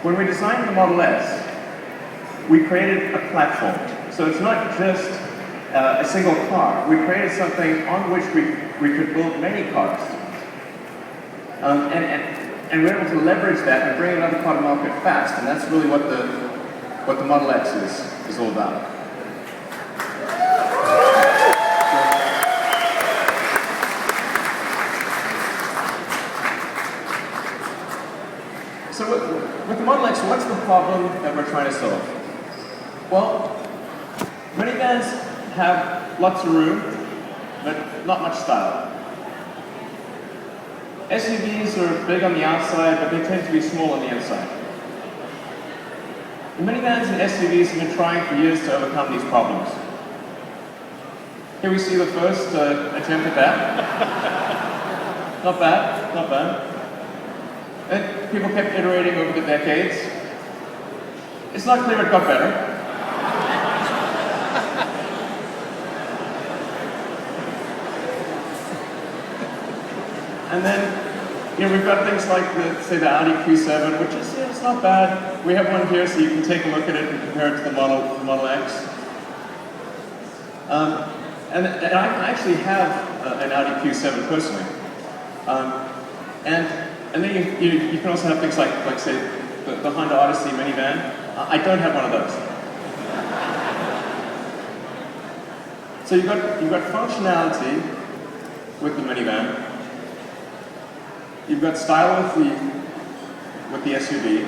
When we designed the Model S, we created a platform. So it's not just a single car. We created something on which we could build many cars. And we're able to leverage that and bring another car to market fast. And that's really what the Model X is all about. So with the Model X, what's the problem that we're trying to solve? Well, minivans have lots of room, but not much style. SUVs are big on the outside, but they tend to be small on the inside. The minivans and SUVs have been trying for years to overcome these problems. Here we see the first attempt at that. Not bad, not bad. And people kept iterating over the decades. It's not clear it got better. And then, we've got things like, say, the Audi Q7, which is, it's not bad. We have one here, so you can take a look at it and compare it to the Model X. And I actually have an Audi Q7 personally. And then you can also have things like say, the Honda Odyssey minivan. I don't have one of those. So you've got functionality with the minivan. You've got style with the SUV.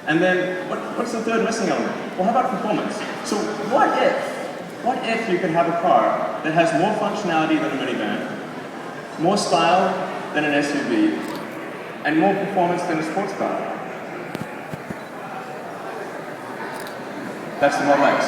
And then, what's the third missing element? Well, how about performance? So what if you could have a car that has more functionality than a minivan, more style than an SUV, and more performance than a sports car? That's the Model X.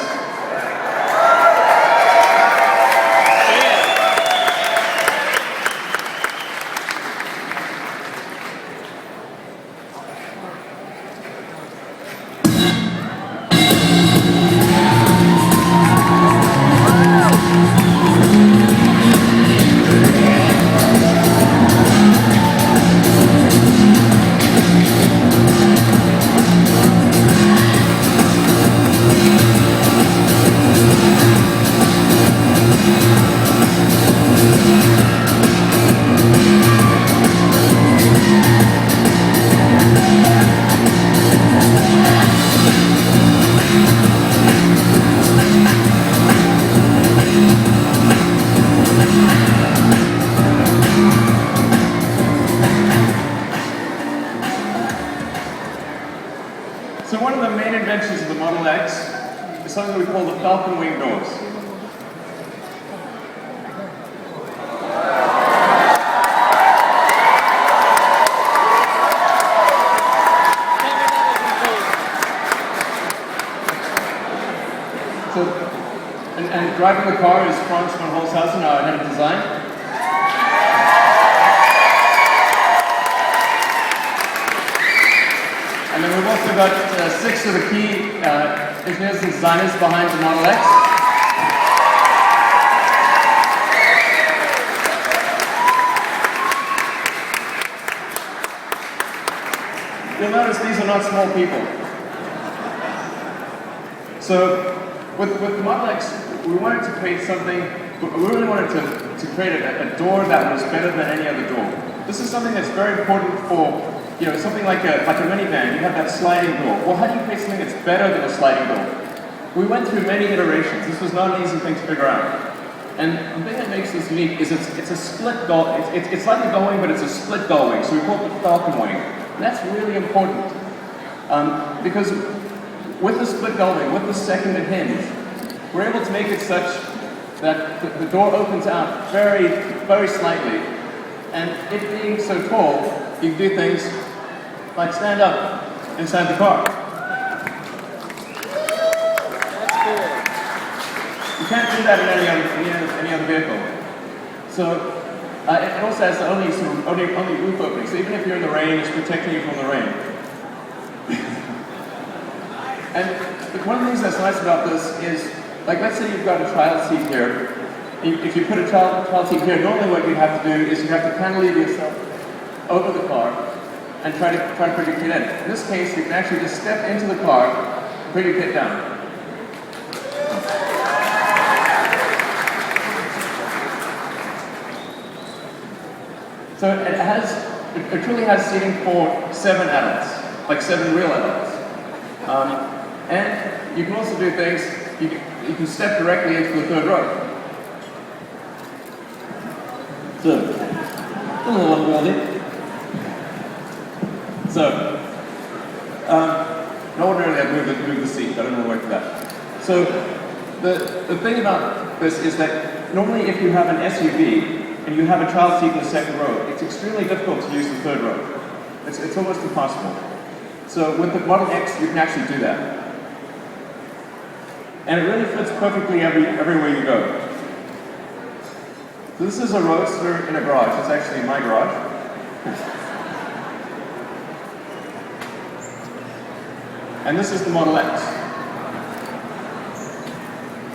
So one of the main inventions of the Model X is something we call the Falcon Wing doors. So, and driving the car is Franz von Holzhausen, our head of design. And then we've also got 6 of the key engineers and designers behind the Model X. You'll notice these are not small people. So with the Model X, we wanted to create something, we really wanted to create a door that was better than any other door. This is something that's very important for something like a minivan. You have that sliding door. Well, how do you create something that's better than a sliding door? We went through many iterations. This was not an easy thing to figure out. And the thing that makes this unique is it's a split gull. It's like a gull wing, but it's a split gull wing. So we call it the Falcon wing. And that's really important. Because with the split gull wing, with the seconded hinge, we're able to make it such that the door opens out very, very slightly. And it being so tall, you can do things like stand up inside the car. That's cool. You can't do that in any other vehicle. So it also has the only roof opening. So even if you're in the rain, it's protecting you from the rain. And one of the things that's nice about this is, like, let's say you've got a child seat here. If you put a child seat here, normally what you have to do is you have to cantilever yourself over the car, and try to put your kid in. In this case, you can actually just step into the car, put your kid down. So it truly has seating for 7 adults, like 7 real adults. And you can also do things, you can step directly into the third row. So, ordinarily I'd move the seat, but I don't want to work with that. So, the thing about this is that normally if you have an SUV and you have a child seat in the second row, it's extremely difficult to use the third row. It's almost impossible. So with the Model X, you can actually do that. And it really fits perfectly everywhere you go. So this is a roadster in a garage. It's actually my garage. And this is the Model X.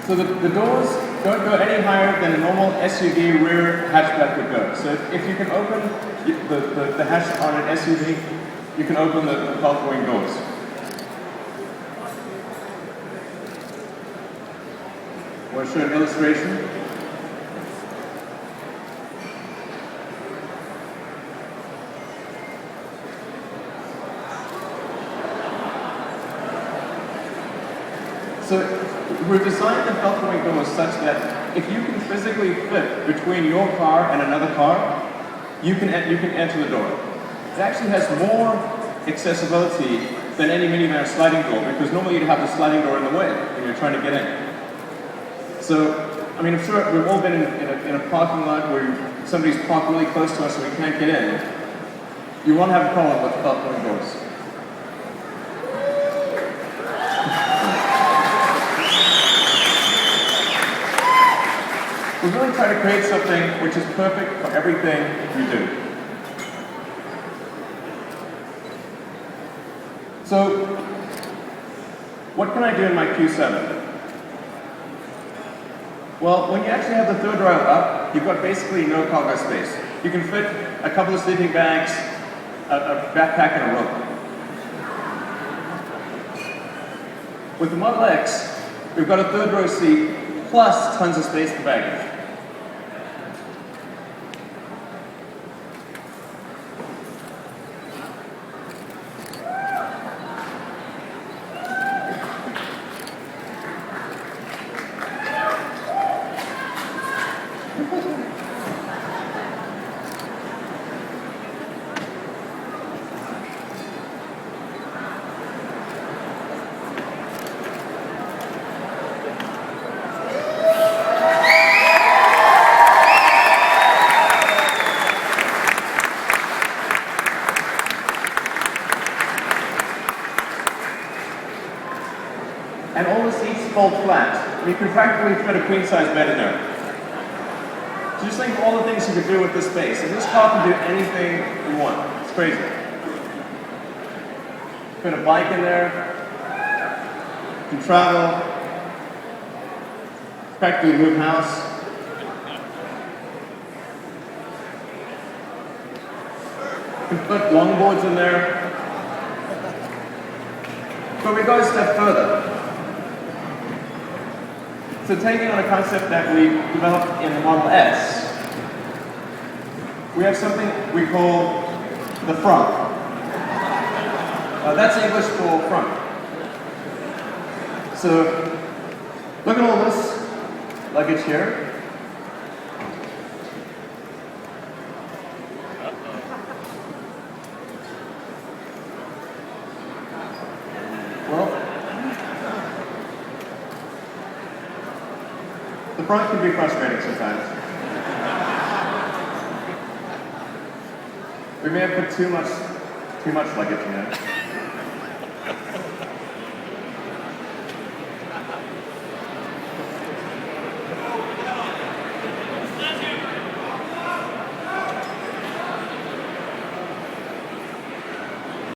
So the doors don't go any higher than a normal SUV rear hatchback would go. So if you can open the hatch on an SUV, you can open the falcon doors. Want to show an illustration? So we've designed the falcon doors such that if you can physically fit between your car and another car, you can enter the door. It actually has more accessibility than any minivan sliding door, because normally you'd have the sliding door in the way when you're trying to get in. So, I mean, I'm sure we've all been in a parking lot where somebody's parked really close to us and we can't get in. You won't have a problem with falcon doors. We really try to create something which is perfect for everything you do. So, what can I do in my Q7? Well, when you actually have the third row up, you've got basically no cargo space. You can fit a couple of sleeping bags, a backpack, and a rope. With the Model X, we've got a third row seat plus tons of space for baggage. And all the seats fold flat. You can practically fit a queen-size bed in there. So just think of all the things you could do with this space. And this car can do anything you want. It's crazy. Put a bike in there. You can travel. Practically move house. You can put longboards in there. But we go a step further. So taking on a concept that we developed in the Model S, we have something we call the frunk. That's English for front. So look at all this luggage here. The front can be frustrating sometimes. We may have put too much luggage in there.